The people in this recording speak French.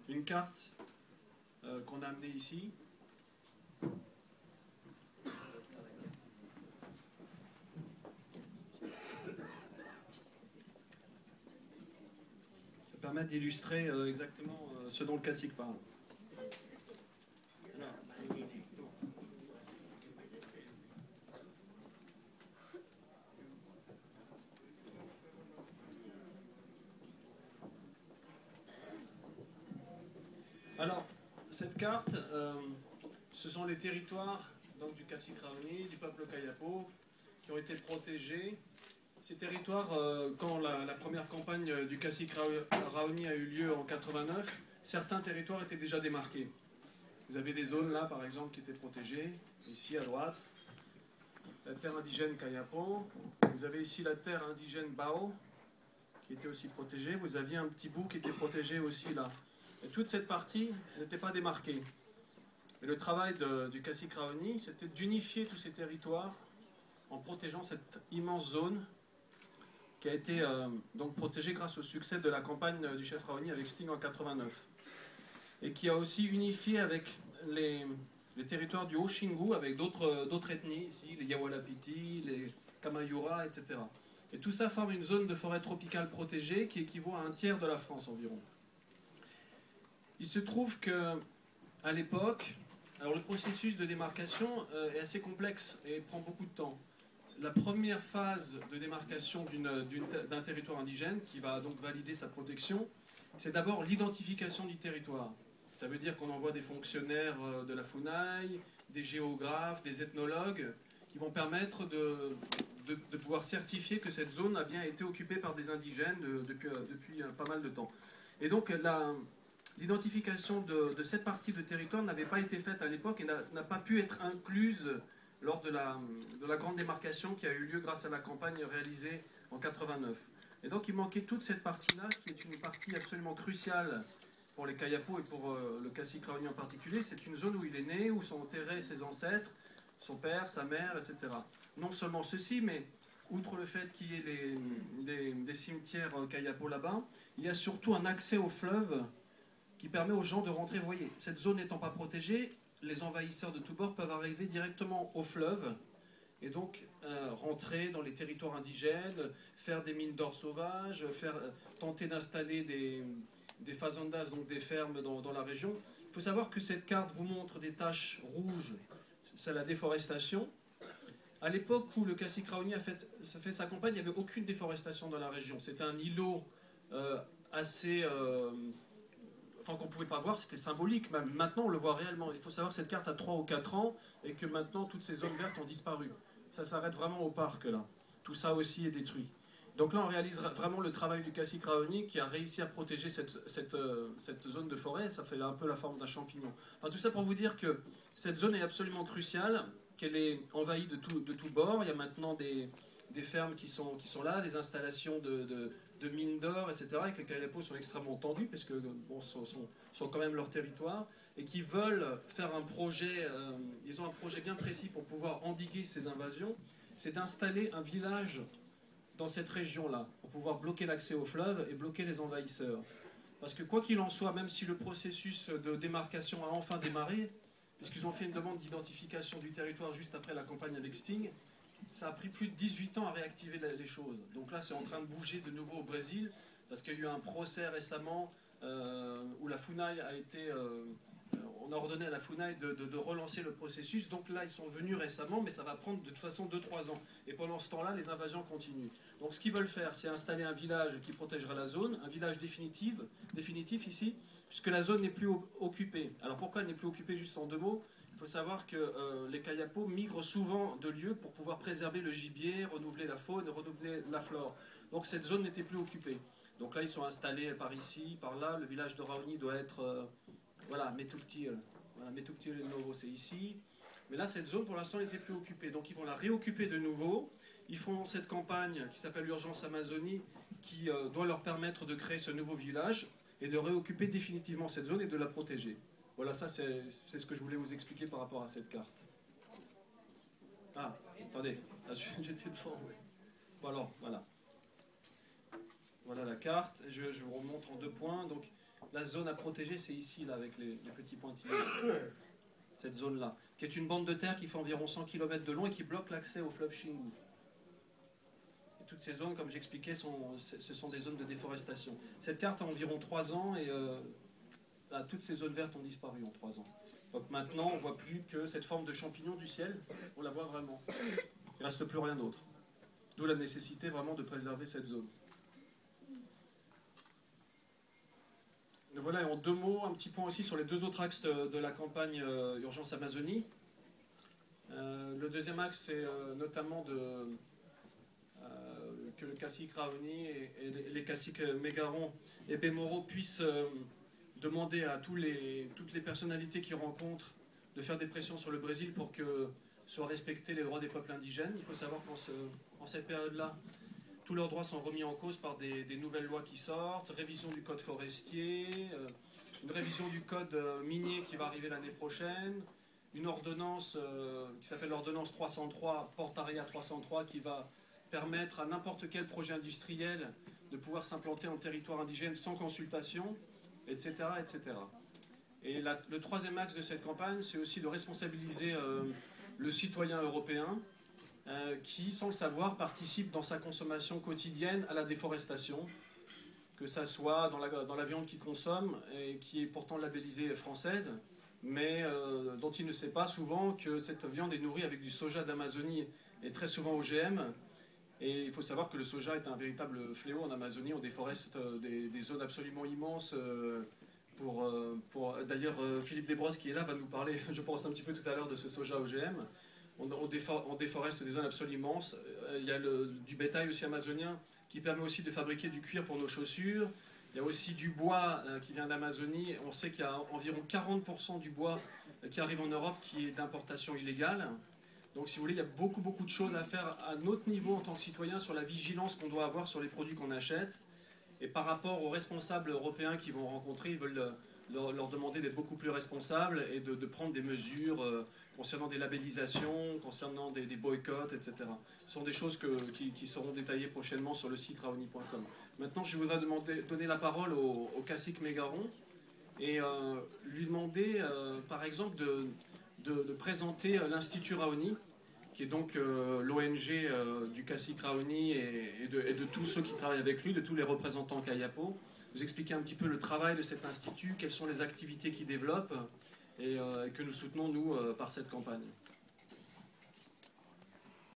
une carte qu'on a amenée ici. Ça permet d'illustrer exactement ce dont le classique parle. Alors, cette carte, ce sont les territoires donc, du Cacique Raoni, du peuple Kayapo, qui ont été protégés. Ces territoires, quand la première campagne du Cacique Raoni a eu lieu en 89, certains territoires étaient déjà démarqués. Vous avez des zones là, par exemple, qui étaient protégées, ici à droite, la terre indigène Kayapo. Vous avez ici la terre indigène Bao, qui était aussi protégée. Vous aviez un petit bout qui était protégé aussi là. Et toute cette partie n'était pas démarquée. Et le travail du Cacique Raoni, c'était d'unifier tous ces territoires en protégeant cette immense zone qui a été donc protégée grâce au succès de la campagne du chef Raoni avec Sting en 89. Et qui a aussi unifié avec les territoires du Haut-Xingu, avec d'autres ethnies ici, les Yawalapiti, les Kamayura, etc. Et tout ça forme une zone de forêt tropicale protégée qui équivaut à un tiers de la France environ. Il se trouve qu'à l'époque, alors le processus de démarcation est assez complexe et prend beaucoup de temps. La première phase de démarcation d'un territoire indigène, qui va donc valider sa protection, c'est d'abord l'identification du territoire. Ça veut dire qu'on envoie des fonctionnaires de la FUNAI, des géographes, des ethnologues, qui vont permettre de pouvoir certifier que cette zone a bien été occupée par des indigènes depuis pas mal de temps. Et donc l'identification de cette partie de territoire n'avait pas été faite à l'époque et n'a pas pu être incluse lors de la grande démarcation qui a eu lieu grâce à la campagne réalisée en 89. Et donc il manquait toute cette partie-là, qui est une partie absolument cruciale pour les Kayapo et pour le Cacique Raoni en particulier. C'est une zone où il est né, où sont enterrés ses ancêtres, son père, sa mère, etc. Non seulement ceci, mais outre le fait qu'il y ait des cimetières Kayapo là-bas, il y a surtout un accès au fleuve qui permet aux gens de rentrer. Vous voyez, cette zone n'étant pas protégée, les envahisseurs de tous bords peuvent arriver directement au fleuve et donc rentrer dans les territoires indigènes, faire des mines d'or sauvages, tenter d'installer des fazendas, donc des fermes dans la région. Il faut savoir que cette carte vous montre des taches rouges, c'est la déforestation. À l'époque où le Cacique Raoni a fait sa campagne, il n'y avait aucune déforestation dans la région. C'était un îlot assez... enfin qu'on ne pouvait pas voir, c'était symbolique. Même maintenant, on le voit réellement. Il faut savoir que cette carte a 3 ou 4 ans et que maintenant, toutes ces zones vertes ont disparu. Ça s'arrête vraiment au parc, là. Tout ça aussi est détruit. Donc là, on réalise vraiment le travail du Cacique Raoni qui a réussi à protéger cette zone de forêt. Ça fait un peu la forme d'un champignon. Enfin, tout ça pour vous dire que cette zone est absolument cruciale, qu'elle est envahie de tous bords. Il y a maintenant des fermes qui sont là, des installations de mines d'or, etc., et que les Kayapo sont extrêmement tendus, parce que bon, sont quand même leur territoire, et qui veulent faire un projet, ils ont un projet bien précis pour pouvoir endiguer ces invasions, c'est d'installer un village dans cette région-là, pour pouvoir bloquer l'accès au fleuve et bloquer les envahisseurs. Parce que quoi qu'il en soit, même si le processus de démarcation a enfin démarré, puisqu'ils ont fait une demande d'identification du territoire juste après la campagne avec Sting, ça a pris plus de 18 ans à réactiver les choses. Donc là, c'est en train de bouger de nouveau au Brésil, parce qu'il y a eu un procès récemment où la FUNAI a été... on a ordonné à la FUNAI de relancer le processus. Donc là, ils sont venus récemment, mais ça va prendre de toute façon 2-3 ans. Et pendant ce temps-là, les invasions continuent. Donc ce qu'ils veulent faire, c'est installer un village qui protégera la zone, un village définitif ici, puisque la zone n'est plus occupée. Alors pourquoi elle n'est plus occupée, juste en 2 mots? Il faut savoir que les Kayapo migrent souvent de lieux pour pouvoir préserver le gibier, renouveler la faune, renouveler la flore. Donc cette zone n'était plus occupée. Donc là, ils sont installés par ici, par là. Le village de Raoni doit être... voilà, Metukti Novo, c'est ici. Mais là, cette zone, pour l'instant, n'était plus occupée. Donc ils vont la réoccuper de nouveau. Ils font cette campagne qui s'appelle Urgence Amazonie, qui doit leur permettre de créer ce nouveau village et de réoccuper définitivement cette zone et de la protéger. Voilà, ça c'est ce que je voulais vous expliquer par rapport à cette carte. Ah, attendez, j'étais devant, oui. Bon alors, voilà. Voilà la carte, je vous remontre en 2 points. Donc, La zone à protéger, c'est ici, là, avec les petits pointillés. Cette zone-là, qui est une bande de terre qui fait environ 100 km de long et qui bloque l'accès au fleuve Xingu. Et toutes ces zones, comme j'expliquais, ce sont des zones de déforestation. Cette carte a environ 3 ans et toutes ces zones vertes ont disparu en 3 ans. Donc maintenant, on ne voit plus que cette forme de champignon du ciel, on la voit vraiment. Il ne reste plus rien d'autre. D'où la nécessité vraiment de préserver cette zone. Et voilà, et en 2 mots, un petit point aussi sur les 2 autres axes de la campagne Urgence Amazonie. Le deuxième axe, c'est notamment que le cacique Raoni et les caciques Mégaron et Bémoro puissent demander à toutes les personnalités qu'ils rencontrent de faire des pressions sur le Brésil pour que soient respectés les droits des peuples indigènes. Il faut savoir qu'en cette période-là, tous leurs droits sont remis en cause par des nouvelles lois qui sortent, révision du code forestier, une révision du code minier qui va arriver l'année prochaine, une ordonnance qui s'appelle l'ordonnance 303, Portaria 303, qui va permettre à n'importe quel projet industriel de pouvoir s'implanter en territoire indigène sans consultation, etc. etc. Et le troisième axe de cette campagne, c'est aussi de responsabiliser le citoyen européen qui, sans le savoir, participe dans sa consommation quotidienne à la déforestation, que ça soit dans la viande qu'il consomme, et qui est pourtant labellisée française, mais dont il ne sait pas souvent que cette viande est nourrie avec du soja d'Amazonie et très souvent OGM. Et il faut savoir que le soja est un véritable fléau en Amazonie. On déforeste des zones absolument immenses. D'ailleurs, Philippe Desbrosses, qui est là, va nous parler, je pense, un petit peu tout à l'heure de ce soja OGM. On déforeste des zones absolument immenses. Il y a du bétail aussi amazonien qui permet aussi de fabriquer du cuir pour nos chaussures. Il y a aussi du bois qui vient d'Amazonie. On sait qu'il y a environ 40% du bois qui arrive en Europe qui est d'importation illégale. Donc si vous voulez, il y a beaucoup de choses à faire à notre niveau en tant que citoyen sur la vigilance qu'on doit avoir sur les produits qu'on achète. Et par rapport aux responsables européens qu'ils vont rencontrer, ils veulent leur demander d'être beaucoup plus responsables et de prendre des mesures concernant des labellisations, concernant des boycotts, etc. Ce sont des choses qui seront détaillées prochainement sur le site raoni.com. Maintenant, je voudrais donner la parole au cacique Mégaron et lui demander, par exemple, de présenter l'Institut Raoni, qui est donc l'ONG du cacique Raoni et de tous ceux qui travaillent avec lui, de tous les représentants Kayapo. Vous expliquer un petit peu le travail de cet institut, quelles sont les activités qu'il développe et que nous soutenons, nous, par cette campagne.